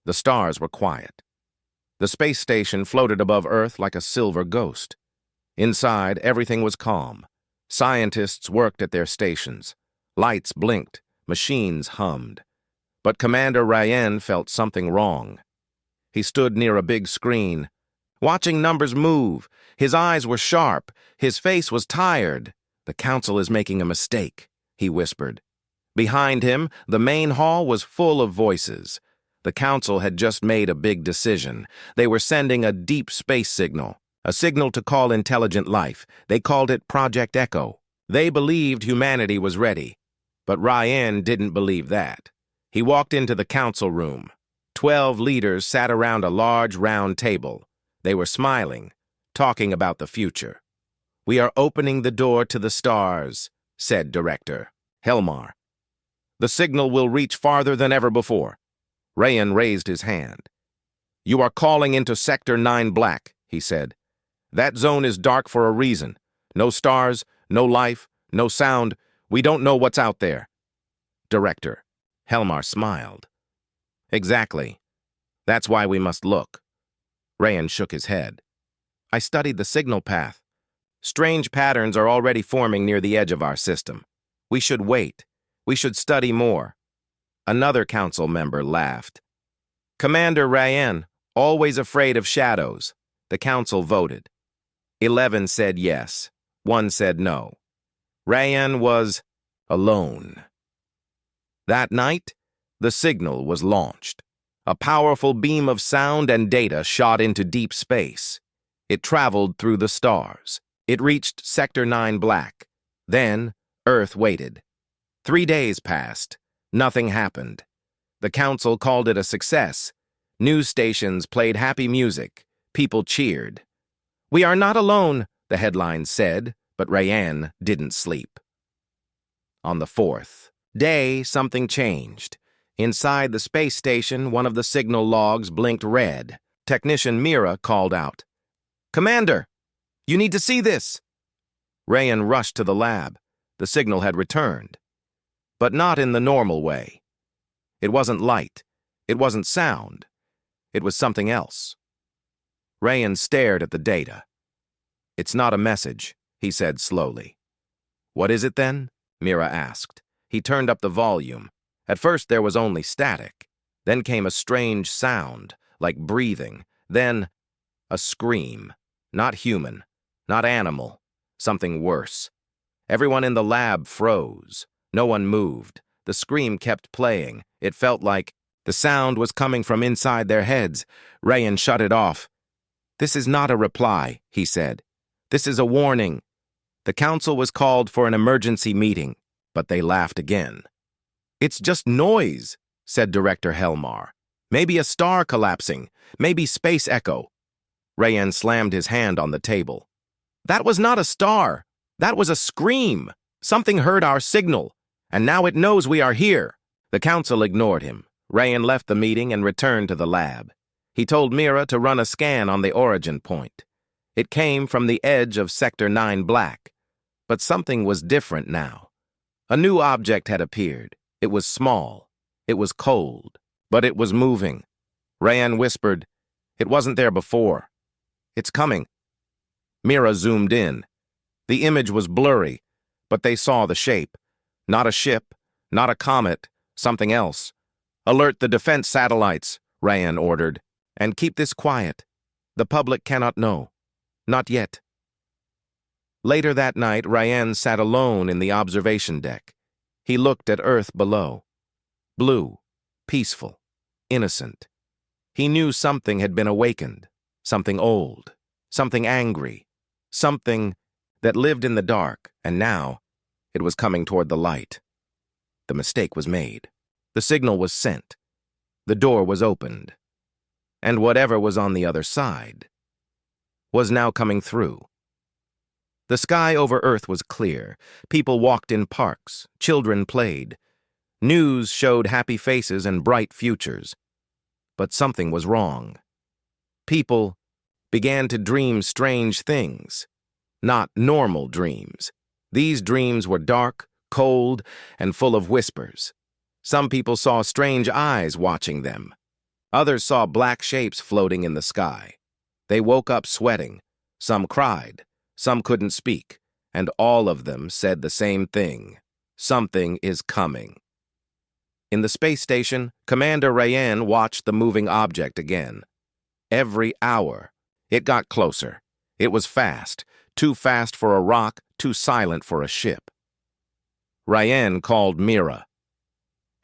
The stars were quiet. The space station floated above Earth like a silver ghost. Inside, everything was calm. Scientists worked at their stations. Lights blinked, machines hummed. But Commander Ryan felt something wrong. He stood near a big screen, watching numbers move. His eyes were sharp. His face was tired. "The Council is making a mistake," he whispered. Behind him, the main hall was full of voices. The Council had just made a big decision. They were sending a deep space signal, a signal to call intelligent life. They called it Project Echo. They believed humanity was ready. But Ryan didn't believe that. He walked into the council room. 12 leaders sat around a large round table. They were smiling, talking about the future. "We are opening the door to the stars," said Director Helmar. "The signal will reach farther than ever before." Ryan raised his hand. "You are calling into Sector 9 Black," he said. "That zone is dark for a reason. No stars, no life, no sound. We don't know what's out there." Director Helmar smiled. "Exactly. That's why we must look." Ryan shook his head. "I studied the signal path. Strange patterns are already forming near the edge of our system. We should wait. We should study more." Another council member laughed. "Commander Ryan, always afraid of shadows." The council voted. 11 said yes. 1 said no. Ryan was alone. That night, the signal was launched. A powerful beam of sound and data shot into deep space. It traveled through the stars. It reached Sector 9 Black. Then, Earth waited. 3 days passed. Nothing happened. The council called it a success. News stations played happy music. People cheered. "We are not alone," the headlines said, but Ryan didn't sleep. On the 4th day, something changed. Inside the space station, one of the signal logs blinked red. Technician Mira called out, "Commander, you need to see this." Ryan rushed to the lab. The signal had returned. But not in the normal way. It wasn't light. It wasn't sound. It was something else. Ryan stared at the data. "It's not a message," he said slowly. "What is it then?" Mira asked. He turned up the volume. At first there was only static. Then came a strange sound, like breathing. Then a scream. Not human, not animal, something worse. Everyone in the lab froze. No one moved. The scream kept playing. It felt like the sound was coming from inside their heads. Ryan shut it off. "This is not a reply," he said. "This is a warning." The council was called for an emergency meeting, but they laughed again. "It's just noise," said Director Helmar. "Maybe a star collapsing. Maybe space echo." Ryan slammed his hand on the table. "That was not a star. That was a scream. Something heard our signal, and now it knows we are here." The council ignored him. Ryan left the meeting and returned to the lab. He told Mira to run a scan on the origin point. It came from the edge of Sector 9 Black. But something was different now. A new object had appeared. It was small. It was cold. But it was moving. Ryan whispered, "It wasn't there before. It's coming." Mira zoomed in. The image was blurry, but they saw the shape. Not a ship, not a comet, something else. "Alert the defense satellites," Ryan ordered. "And keep this quiet. The public cannot know. Not yet." Later that night, Ryan sat alone in the observation deck. He looked at Earth below. Blue, peaceful, innocent. He knew something had been awakened. Something old. Something angry. Something that lived in the dark, and now it was coming toward the light. The mistake was made. The signal was sent. The door was opened. And whatever was on the other side was now coming through. The sky over Earth was clear. People walked in parks. Children played. News showed happy faces and bright futures. But something was wrong. People began to dream strange things. Not normal dreams. These dreams were dark, cold, and full of whispers. Some people saw strange eyes watching them. Others saw black shapes floating in the sky. They woke up sweating. Some cried. Some couldn't speak. And all of them said the same thing. Something is coming. In the space station, Commander Rayan watched the moving object again. Every hour, it got closer. It was fast. Too fast for a rock, too silent for a ship. Rayan called Mira.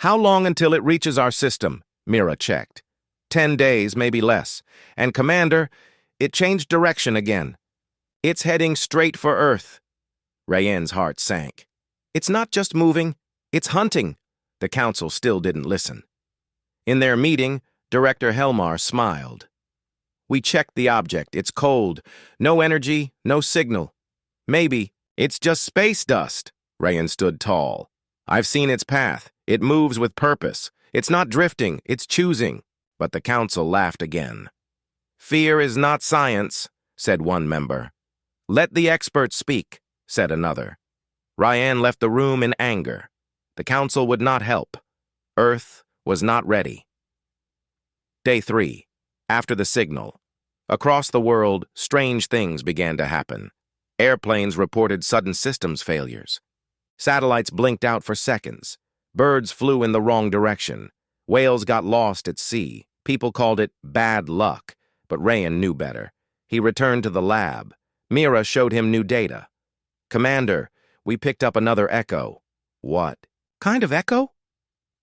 "How long until it reaches our system?" Mira checked. 10 days, maybe less. And Commander, it changed direction again. "It's heading straight for Earth." Rayan's heart sank. "It's not just moving, it's hunting." The council still didn't listen. In their meeting, Director Helmar smiled. "We checked the object. It's cold. No energy, no signal. Maybe it's just space dust." Rayan stood tall. "I've seen its path. It moves with purpose. It's not drifting, it's choosing." But the council laughed again. "Fear is not science," said one member. "Let the experts speak," said another. Rayan left the room in anger. The council would not help. Earth was not ready. Day 3. After the signal. Across the world, strange things began to happen. Airplanes reported sudden systems failures. Satellites blinked out for seconds. Birds flew in the wrong direction. Whales got lost at sea. People called it bad luck, but Rayan knew better. He returned to the lab. Mira showed him new data. "Commander, we picked up another echo." "What kind of echo?"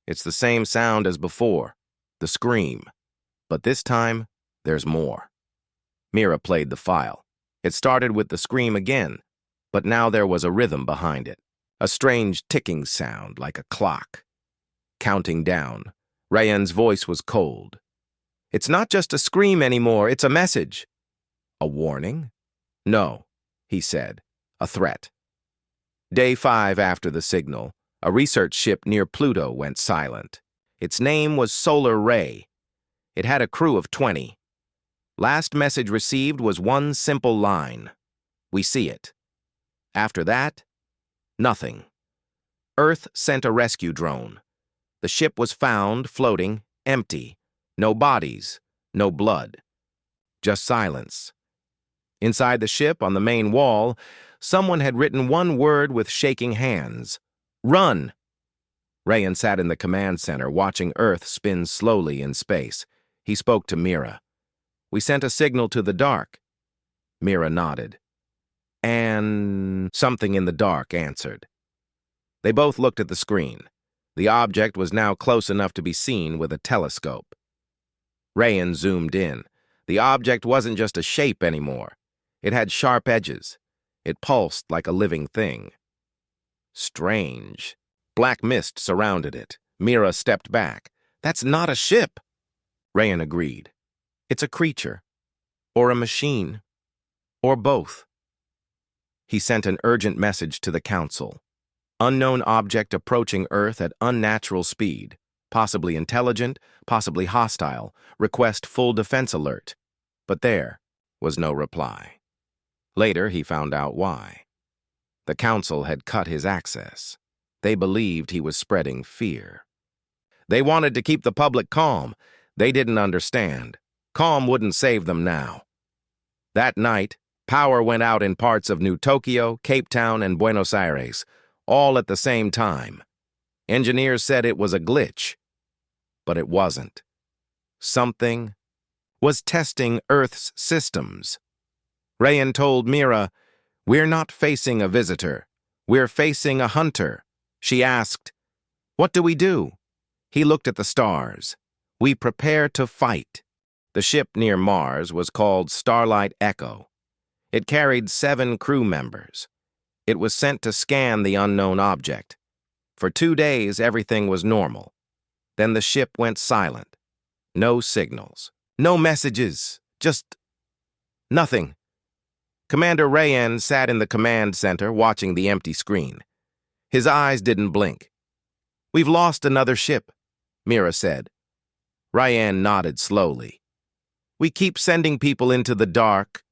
"It's the same sound as before, the scream. But this time, there's more." Mira played the file. It started with the scream again, but now there was a rhythm behind it. A strange ticking sound like a clock. Counting down. Rayan's voice was cold. "It's not just a scream anymore, it's a message." "A warning?" "No," he said. "A threat." Day 5 after the signal, a research ship near Pluto went silent. Its name was Solar Ray. It had a crew of 20. Last message received was one simple line. "We see it." After that, nothing. Earth sent a rescue drone. The ship was found, floating, empty. No bodies, no blood. Just silence. Inside the ship, on the main wall, someone had written one word with shaking hands. "Run!" Rayan sat in the command center, watching Earth spin slowly in space. He spoke to Mira. "We sent a signal to the dark." Mira nodded. "And something in the dark answered." They both looked at the screen. The object was now close enough to be seen with a telescope. Rayan zoomed in. The object wasn't just a shape anymore. It had sharp edges. It pulsed like a living thing. Strange. Black mist surrounded it. Mira stepped back. "That's not a ship." Rayan agreed. "It's a creature. Or a machine. Or both." He sent an urgent message to the council. "Unknown object approaching Earth at unnatural speed. Possibly intelligent, possibly hostile. Request full defense alert." But there was no reply. Later, he found out why. The council had cut his access. They believed he was spreading fear. They wanted to keep the public calm. They didn't understand. Calm wouldn't save them now. That night, power went out in parts of New Tokyo, Cape Town, and Buenos Aires, all at the same time. Engineers said it was a glitch, but it wasn't. Something was testing Earth's systems. Rayan told Mira, "We're not facing a visitor. We're facing a hunter." She asked, "What do we do?" He looked at the stars. "We prepare to fight." The ship near Mars was called Starlight Echo. It carried 7 crew members. It was sent to scan the unknown object. For 2 days, everything was normal. Then the ship went silent. No signals. No messages. Just nothing. Commander Rayan sat in the command center watching the empty screen. His eyes didn't blink. "We've lost another ship," Mira said. Rayan nodded slowly. "We keep sending people into the dark,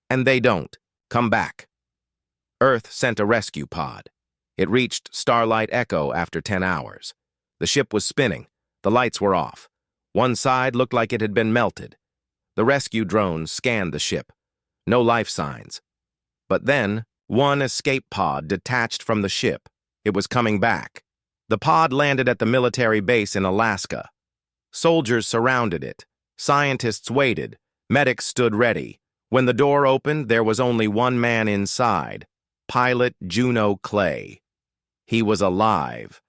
and they don't come back." Earth sent a rescue pod. It reached Starlight Echo after 10 hours. The ship was spinning. The lights were off. One side looked like it had been melted. The rescue drones scanned the ship. No life signs. But then, one escape pod detached from the ship. It was coming back. The pod landed at the military base in Alaska. Soldiers surrounded it. Scientists waited. Medics stood ready. When the door opened, there was only one man inside, Pilot Juno Clay. He was alive,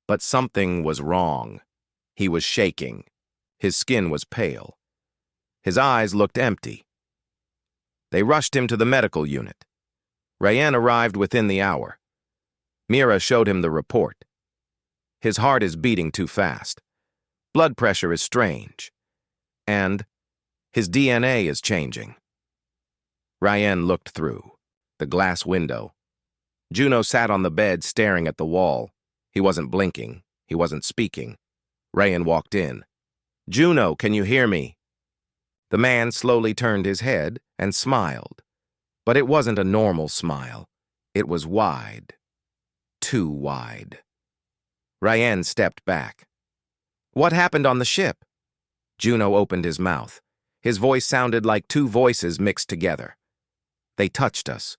but something was wrong. He was shaking. His skin was pale. His eyes looked empty. They rushed him to the medical unit. Rayen arrived within the hour. Mira showed him the report. His heart is beating too fast. Blood pressure is strange. And his DNA is changing. Rayen looked through the glass window. Juno sat on the bed staring at the wall. He wasn't blinking. He wasn't speaking. Rayen walked in. "Juno, can you hear me?" The man slowly turned his head and smiled. But it wasn't a normal smile. It was wide. Too wide. Rayen stepped back. "What happened on the ship?" Juno opened his mouth. His voice sounded like two voices mixed together. "They touched us."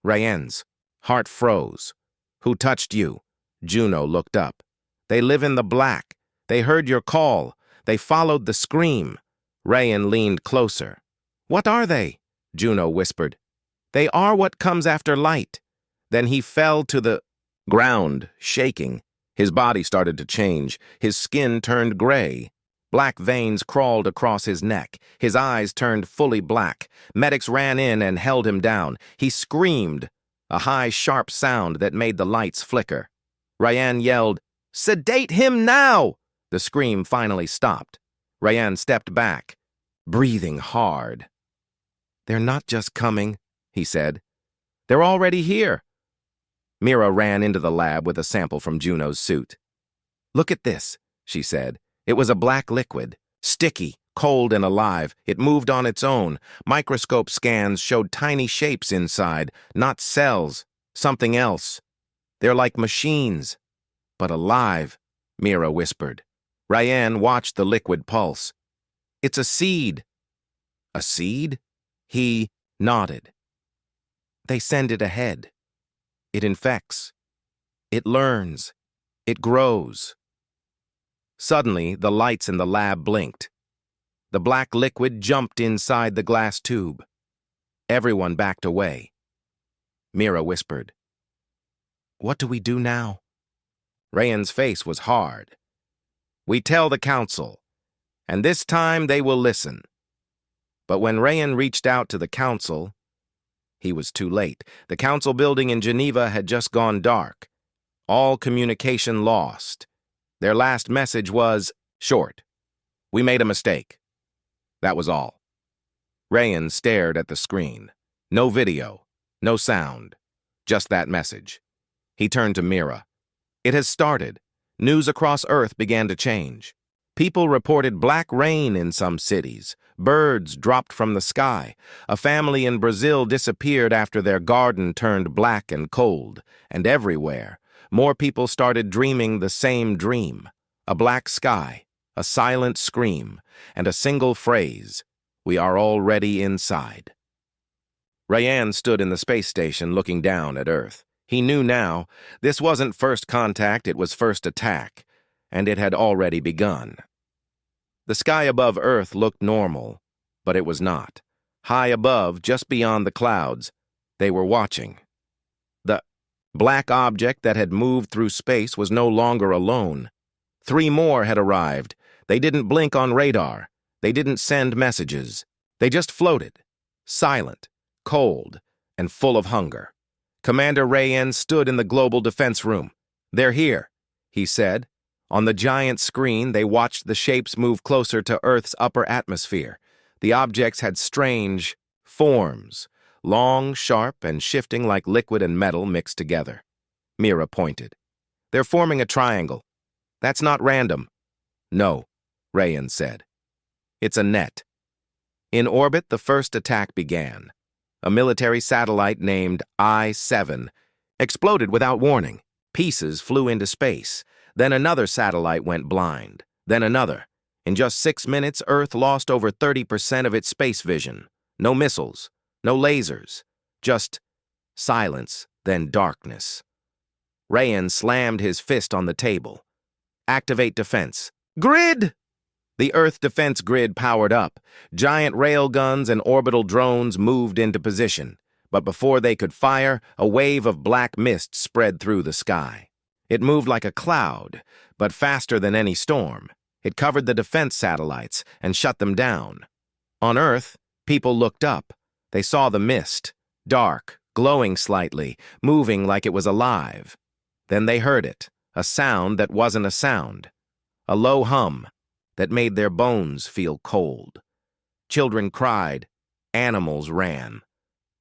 Rayen's heart froze. "Who touched you?" Juno looked up. "They live in the black. They heard your call. They followed the scream." Rayen leaned closer. "What are they?" Juno whispered. "They are what comes after light." Then he fell to the ground, shaking. His body started to change. His skin turned gray. Black veins crawled across his neck. His eyes turned fully black. Medics ran in and held him down. He screamed, a high, sharp sound that made the lights flicker. Rayen yelled, "Sedate him now!" The scream finally stopped. Rayen stepped back, breathing hard. "They're not just coming," he said. "They're already here." Mira ran into the lab with a sample from Juno's suit. "Look at this," she said. It was a black liquid, sticky, cold and alive. It moved on its own. Microscope scans showed tiny shapes inside, not cells, something else. "They're like machines." "But alive," Mira whispered. Rayen watched the liquid pulse. "It's a seed." "A seed?" He nodded. "They send it ahead. It infects. It learns. It grows." Suddenly, the lights in the lab blinked. The black liquid jumped inside the glass tube. Everyone backed away. Mira whispered, "What do we do now?" Rayen's face was hard. "We tell the council, and this time they will listen." But when Rayen reached out to the council, he was too late. The council building in Geneva had just gone dark. All communication lost. Their last message was short. "We made a mistake." That was all. Rayen stared at the screen. No video, no sound, just that message. He turned to Mira. "It has started. News across Earth began to change. People reported black rain in some cities. Birds dropped from the sky. A family in Brazil disappeared after their garden turned black and cold. And everywhere, more people started dreaming the same dream. A black sky, a silent scream, and a single phrase, 'We are already inside.'" Rayen stood in the space station looking down at Earth. He knew now, this wasn't first contact, it was first attack, and it had already begun. The sky above Earth looked normal, but it was not. High above, just beyond the clouds, they were watching. The black object that had moved through space was no longer alone. 3 more had arrived. They didn't blink on radar. They didn't send messages. They just floated, silent, cold, and full of hunger. Commander Rayen stood in the global defense room. "They're here," he said. On the giant screen, they watched the shapes move closer to Earth's upper atmosphere. The objects had strange forms, long, sharp, and shifting like liquid and metal mixed together. Mira pointed. "They're forming a triangle. That's not random." "No," Rayen said. "It's a net." In orbit, the first attack began. A military satellite named I-7 exploded without warning. Pieces flew into space. Then another satellite went blind. Then another. In just 6 minutes, Earth lost over 30% of its space vision. No missiles, no lasers, just silence, then darkness. Rayan slammed his fist on the table. Activate defense. Grid! The Earth defense grid powered up. Giant railguns and orbital drones moved into position. But before they could fire, a wave of black mist spread through the sky. It moved like a cloud, but faster than any storm. It covered the defense satellites and shut them down. On Earth, people looked up. They saw the mist, dark, glowing slightly, moving like it was alive. Then they heard it, a sound that wasn't a sound, a low hum that made their bones feel cold. Children cried, animals ran.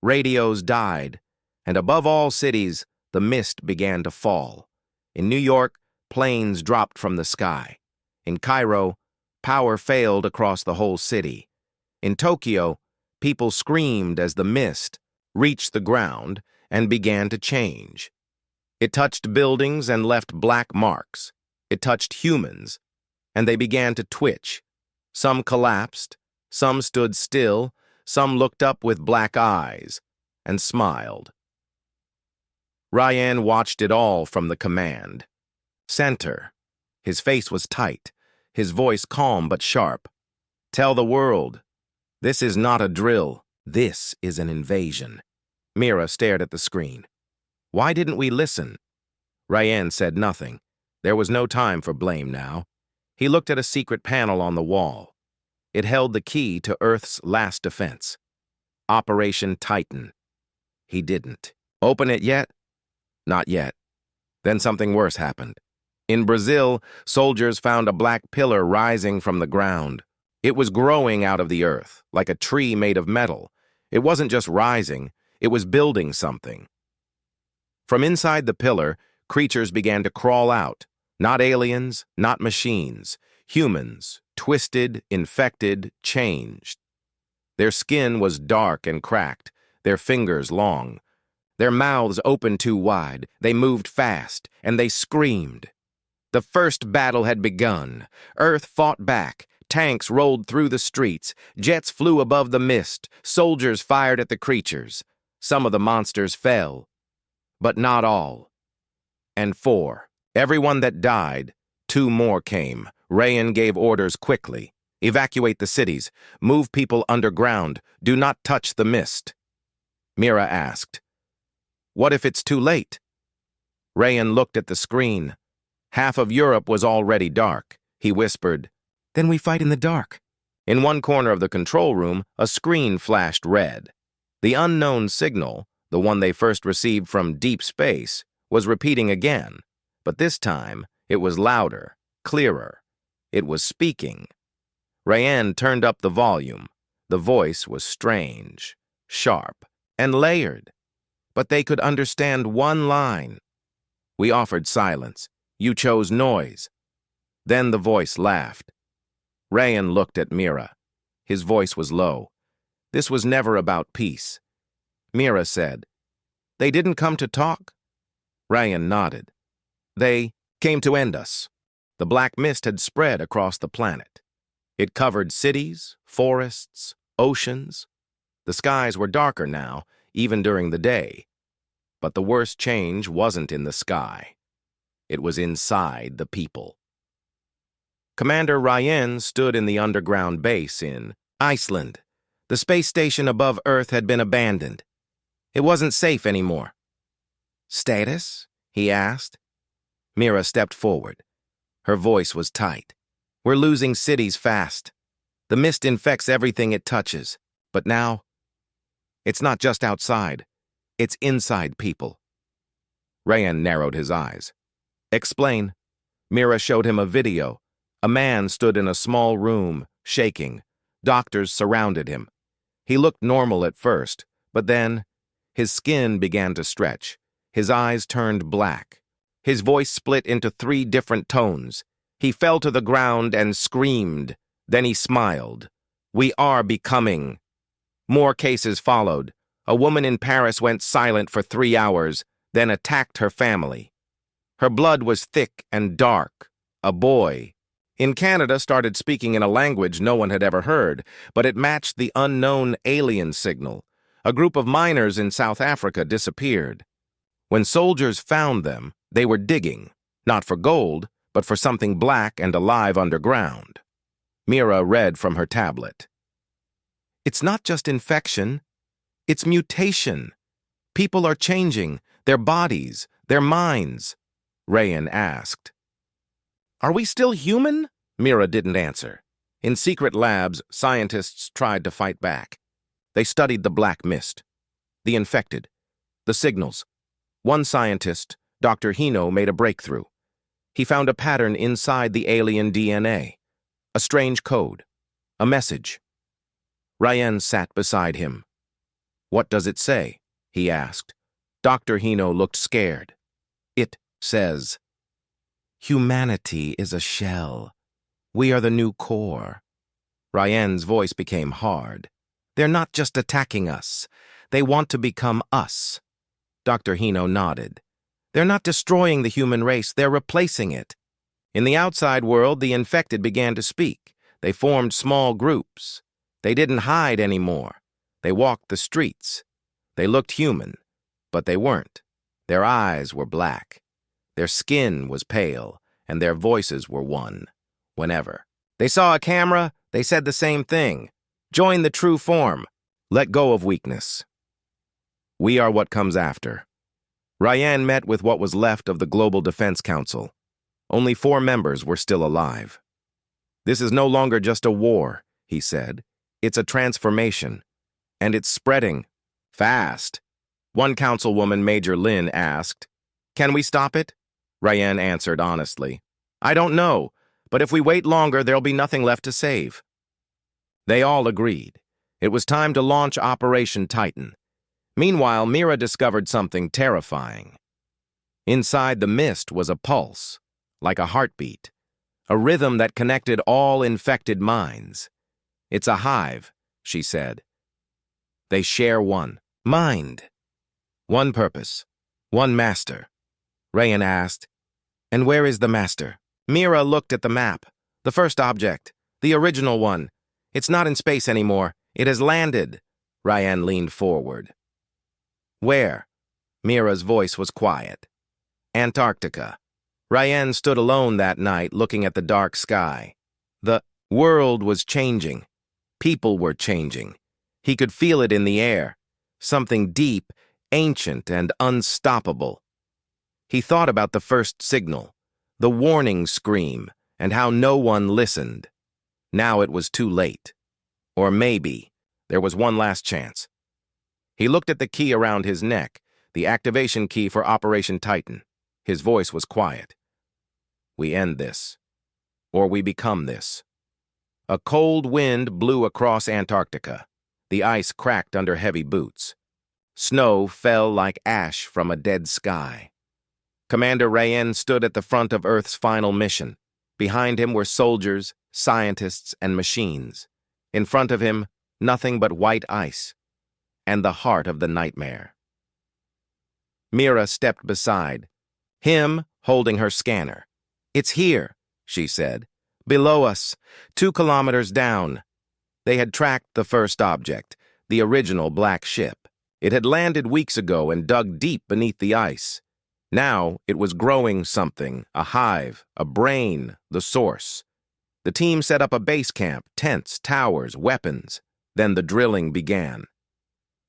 Radios died, and above all cities, the mist began to fall. In New York, planes dropped from the sky. In Cairo, power failed across the whole city. In Tokyo, people screamed as the mist reached the ground and began to change. It touched buildings and left black marks. It touched humans, and they began to twitch. Some collapsed, some stood still, some looked up with black eyes and smiled. Rayan watched it all from the command center. His face was tight, his voice calm but sharp. Tell the world, this is not a drill, this is an invasion. Mira stared at the screen. Why didn't we listen? Rayan said nothing. There was no time for blame now. He looked at a secret panel on the wall. It held the key to Earth's last defense. Operation Titan. He didn't. Open it yet? Not yet. Then something worse happened. In Brazil, soldiers found a black pillar rising from the ground. It was growing out of the earth, like a tree made of metal. It wasn't just rising, it was building something. From inside the pillar, creatures began to crawl out. Not aliens, not machines. Humans, twisted, infected, changed. Their skin was dark and cracked, their fingers long. Their mouths opened too wide, they moved fast, and they screamed. The first battle had begun. Earth fought back. Tanks rolled through the streets. Jets flew above the mist. Soldiers fired at the creatures. Some of the monsters fell, but not all. And 4. Everyone that died, 2 more came. Rayan gave orders quickly. Evacuate the cities. Move people underground. Do not touch the mist. Mira asked, what if it's too late? Rayan looked at the screen. Half of Europe was already dark. He whispered, then we fight in the dark. In one corner of the control room, a screen flashed red. The unknown signal, the one they first received from deep space, was repeating again, but this time it was louder, clearer. It was speaking. Rayan turned up the volume. The voice was strange, sharp, and layered, but they could understand one line. We offered silence. You chose noise. Then the voice laughed. Rayan looked at Mira. His voice was low. This was never about peace. Mira said, they didn't come to talk? Rayan nodded. They came to end us. The black mist had spread across the planet. It covered cities, forests, oceans. The skies were darker now, even during the day. But the worst change wasn't in the sky. It was inside the people. Commander Rayan stood in the underground base in Iceland. The space station above Earth had been abandoned. It wasn't safe anymore. Status? He asked. Mira stepped forward. Her voice was tight. We're losing cities fast. The mist infects everything it touches. But now, it's not just outside. It's inside people. Rayan narrowed his eyes. Explain. Mira showed him a video. A man stood in a small room, shaking. Doctors surrounded him. He looked normal at first, but then his skin began to stretch. His eyes turned black. His voice split into 3 different tones. He fell to the ground and screamed. Then he smiled. We are becoming. More cases followed. A woman in Paris went silent for 3 hours, then attacked her family. Her blood was thick and dark. A boy. In Canada started speaking in a language no one had ever heard, but it matched the unknown alien signal. A group of miners in South Africa disappeared. When soldiers found them, they were digging, not for gold, but for something black and alive underground. Mira read from her tablet. It's not just infection, it's mutation. People are changing, their bodies, their minds. Rayan asked. Are we still human? Mira didn't answer. In secret labs, scientists tried to fight back. They studied the black mist, the infected, the signals. One scientist, Dr. Hino, made a breakthrough. He found a pattern inside the alien DNA, a strange code, a message. Rayan sat beside him. What does it say? He asked. Dr. Hino looked scared. It says, humanity is a shell. We are the new core. Rayan's voice became hard. They're not just attacking us. They want to become us. Dr. Hino nodded. They're not destroying the human race, they're replacing it. In the outside world, the infected began to speak. They formed small groups. They didn't hide anymore. They walked the streets. They looked human, but they weren't. Their eyes were black. Their skin was pale, and their voices were one. Whenever they saw a camera, they said the same thing. Join the true form. Let go of weakness. We are what comes after. Rayan met with what was left of the Global Defense Council. Only 4 members were still alive. This is no longer just a war, he said. It's a transformation. And it's spreading. Fast. One councilwoman, Major Lin, asked, Can we stop it? Rayan answered honestly. I don't know, but if we wait longer, there'll be nothing left to save. They all agreed. It was time to launch Operation Titan. Meanwhile, Mira discovered something terrifying. Inside the mist was a pulse, like a heartbeat, a rhythm that connected all infected minds. It's a hive, she said. They share one mind, one purpose, one master. Rayan asked, And where is the master? Mira looked at the map. The first object, the original one. It's not in space anymore. It has landed. Rayan leaned forward. Where? Mira's voice was quiet. Antarctica. Rayan stood alone that night, looking at the dark sky. The world was changing. People were changing. He could feel it in the air. Something deep, ancient, and unstoppable. He thought about the first signal, the warning scream, and how no one listened. Now it was too late. Or maybe there was one last chance. He looked at the key around his neck, the activation key for Operation Titan. His voice was quiet. We end this, or we become this. A cold wind blew across Antarctica. The ice cracked under heavy boots. Snow fell like ash from a dead sky. Commander Rayan stood at the front of Earth's final mission. Behind him were soldiers, scientists, and machines. In front of him, nothing but white ice, and the heart of the nightmare. Mira stepped beside, him holding her scanner. It's here, she said. Below us, 2 kilometers down. They had tracked the first object, the original black ship. It had landed weeks ago and dug deep beneath the ice. Now it was growing something, a hive, a brain, the source. The team set up a base camp, tents, towers, weapons. Then the drilling began.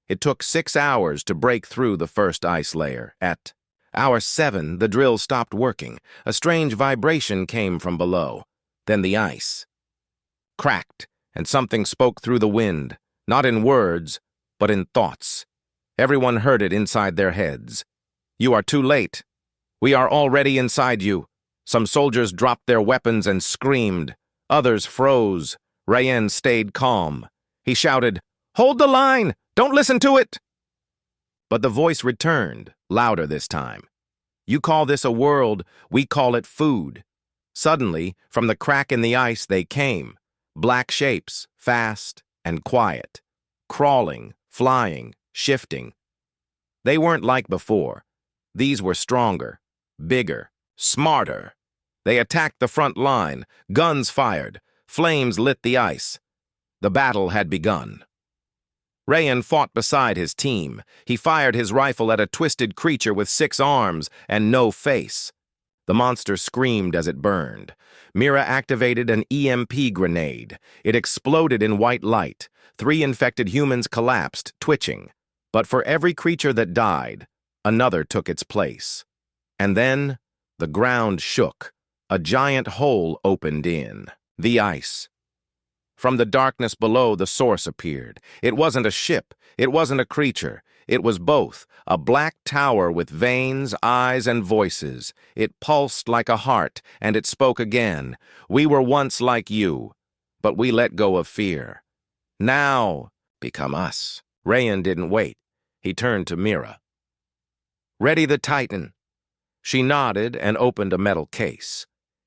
It took 6 hours to break through the first ice layer. At hour 7, the drill stopped working. A strange vibration came from below. Then the ice cracked, and something spoke through the wind, not in words, but in thoughts. Everyone heard it inside their heads. You are too late. We are already inside you. Some soldiers dropped their weapons and screamed. Others froze. Rayan stayed calm. He shouted, Hold the line! Don't listen to it! But the voice returned, louder this time. You call this a world, we call it food. Suddenly, from the crack in the ice they came, black shapes, fast and quiet, crawling, flying, shifting. They weren't like before. These were stronger, bigger, smarter. They attacked the front line. Guns fired. Flames lit the ice. The battle had begun. Rayan fought beside his team. He fired his rifle at a twisted creature with 6 arms and no face. The monster screamed as it burned. Mira activated an EMP grenade. It exploded in white light. 3 infected humans collapsed, twitching. But for every creature that died, another took its place. And then, the ground shook. A giant hole opened in the ice. From the darkness below, the source appeared. It wasn't a ship. It wasn't a creature. It was both, a black tower with veins, eyes, and voices. It pulsed like a heart, and it spoke again. We were once like you, but we let go of fear. Now, become us. Rayan didn't wait. He turned to Mira. Ready the Titan. She nodded and opened a metal case.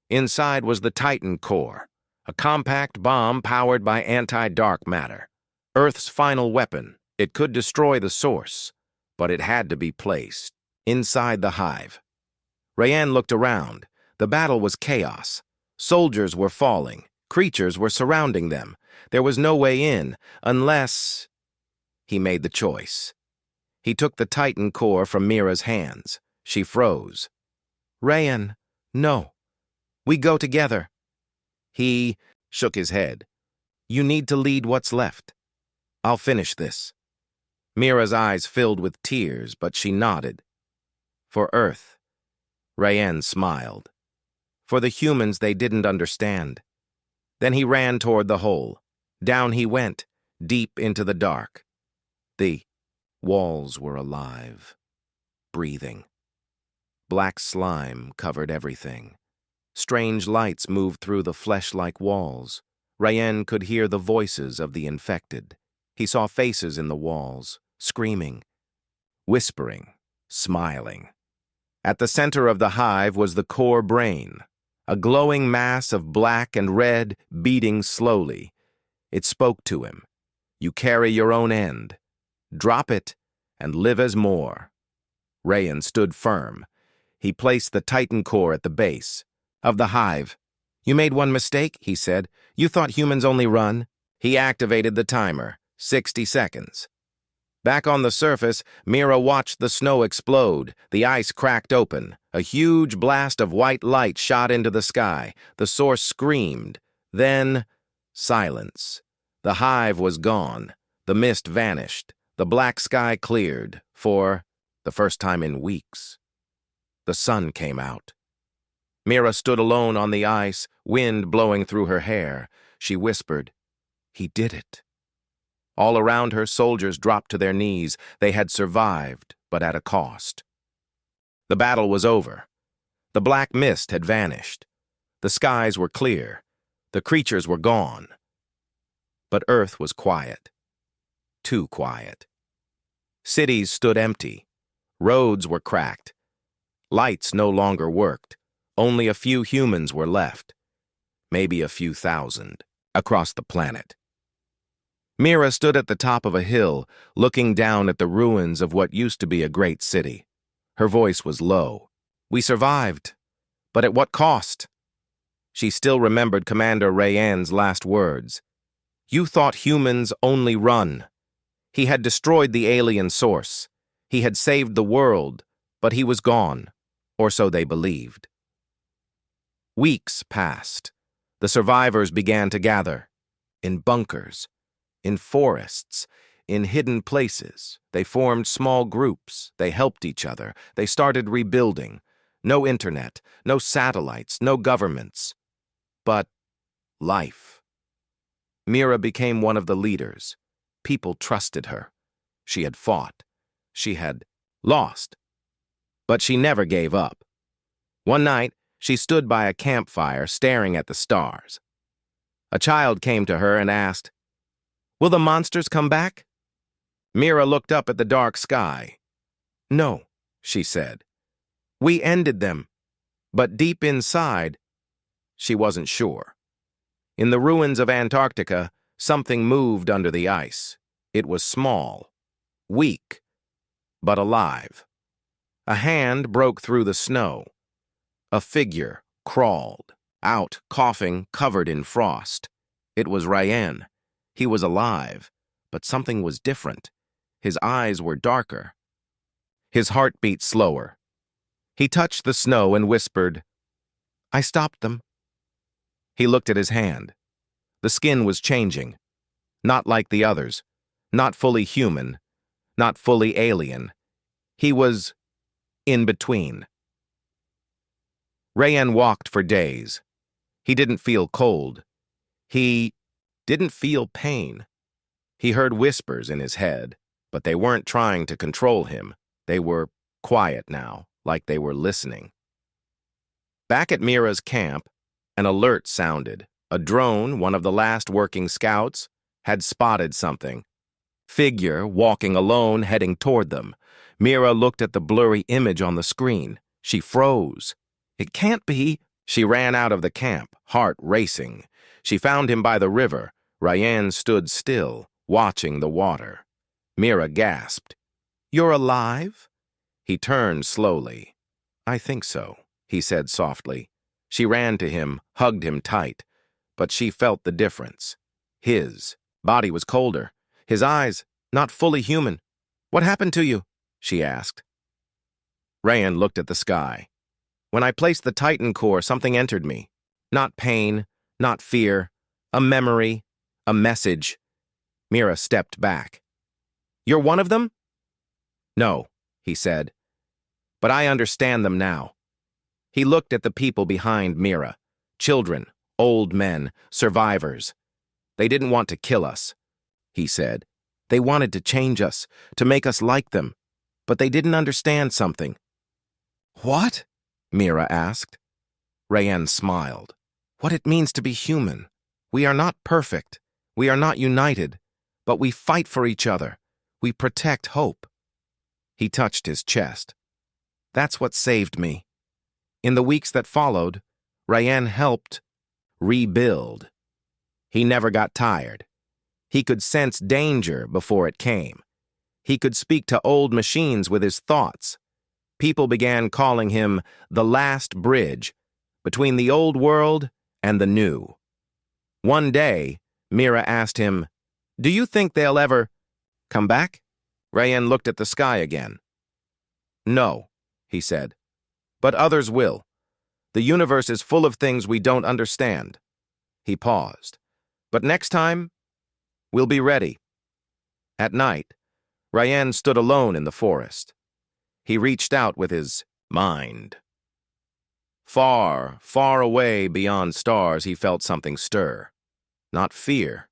Inside was the Titan core, a compact bomb powered by anti-dark matter. Earth's final weapon. It could destroy the source, but it had to be placed inside the hive. Rayan looked around. The battle was chaos. Soldiers were falling. Creatures were surrounding them. There was no way in, unless... He made the choice. He took the Titan core from Mira's hands. She froze. Rayan, no. We go together. He shook his head. You need to lead what's left. I'll finish this. Mira's eyes filled with tears, but she nodded. For Earth. Rayan smiled. For the humans they didn't understand. Then he ran toward the hole. Down he went, deep into the dark. The walls were alive, breathing. Black slime covered everything. Strange lights moved through the flesh-like walls. Rayan could hear the voices of the infected. He saw faces in the walls, screaming, whispering, smiling. At the center of the hive was the core brain, a glowing mass of black and red beating slowly. It spoke to him. You carry your own end. Drop it and live as more. Rayan stood firm. He placed the Titan core at the base of the hive. You made one mistake, he said. You thought humans only run. He activated the timer. 60 seconds. Back on the surface, Mira watched the snow explode. The ice cracked open. A huge blast of white light shot into the sky. The source screamed. Then, silence. The hive was gone. The mist vanished. The black sky cleared for the first time in weeks. The sun came out. Mira stood alone on the ice, wind blowing through her hair. She whispered, He did it. All around her, soldiers dropped to their knees. They had survived, but at a cost. The battle was over. The black mist had vanished. The skies were clear. The creatures were gone. But Earth was quiet. Too quiet. Cities stood empty. Roads were cracked. Lights no longer worked. Only a few humans were left. Maybe a few thousand across the planet. Mira stood at the top of a hill, looking down at the ruins of what used to be a great city. Her voice was low. We survived. But at what cost? She still remembered Commander Rayan's last words. You thought humans only run. He had destroyed the alien source. He had saved the world, but he was gone, or so they believed. Weeks passed. The survivors began to gather. In bunkers. In forests, in hidden places. They formed small groups. They helped each other. They started rebuilding. No internet, no satellites, no governments. But life. Mira became one of the leaders. People trusted her. She had fought. She had lost. But she never gave up. One night, she stood by a campfire staring at the stars. A child came to her and asked, Will the monsters come back? Mira looked up at the dark sky. No, she said. We ended them. But deep inside, she wasn't sure. In the ruins of Antarctica, something moved under the ice. It was small, weak, but alive. A hand broke through the snow. A figure, crawled out, coughing, covered in frost. It was Ryan. He was alive, but something was different. His eyes were darker. His heart beat slower. He touched the snow and whispered, "I stopped them." He looked at his hand. The skin was changing. Not like the others. Not fully human. Not fully alien. He was in between. Rayan walked for days. He didn't feel cold. He didn't feel pain. He heard whispers in his head, but they weren't trying to control him. They were quiet now, like they were listening. Back at Mira's camp, an alert sounded. A drone, one of the last working scouts, had spotted something. Figure walking alone, heading toward them. Mira looked at the blurry image on the screen. She froze. It can't be. She ran out of the camp, heart racing. She found him by the river. Ryan stood still, watching the water. Mira gasped. "You're alive?" He turned slowly. "I think so," he said softly. She ran to him, hugged him tight. But she felt the difference. His body was colder. His eyes, not fully human. "What happened to you?" she asked. Ryan looked at the sky. "When I placed the Titan core, something entered me. Not pain, not fear. A memory, a message." Mira stepped back. "You're one of them?" "No," he said. "But I understand them now." He looked at the people behind Mira. Children, old men, survivors. "They didn't want to kill us," he said. "They wanted to change us, to make us like them. But they didn't understand something." "What?" Mira asked. Rayan smiled. "What it means to be human. We are not perfect. We are not united. But we fight for each other. We protect hope." He touched his chest. "That's what saved me." In the weeks that followed, Rayan helped rebuild. He never got tired. He could sense danger before it came. He could speak to old machines with his thoughts. People began calling him the last bridge between the old world and the new. One day, Mira asked him, "Do you think they'll ever come back?" Rayan looked at the sky again. "No," he said. "But others will. The universe is full of things we don't understand." He paused. "But next time, we'll be ready." At night, Rayan stood alone in the forest. He reached out with his mind. Far, far away beyond stars, he felt something stir. Not fear,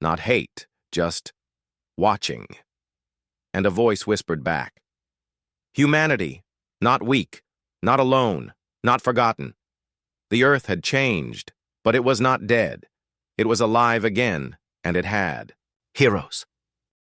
not hate, just watching. And a voice whispered back, "Humanity, not weak, not alone, not forgotten." The earth had changed, but it was not dead. It was alive again, and it had heroes.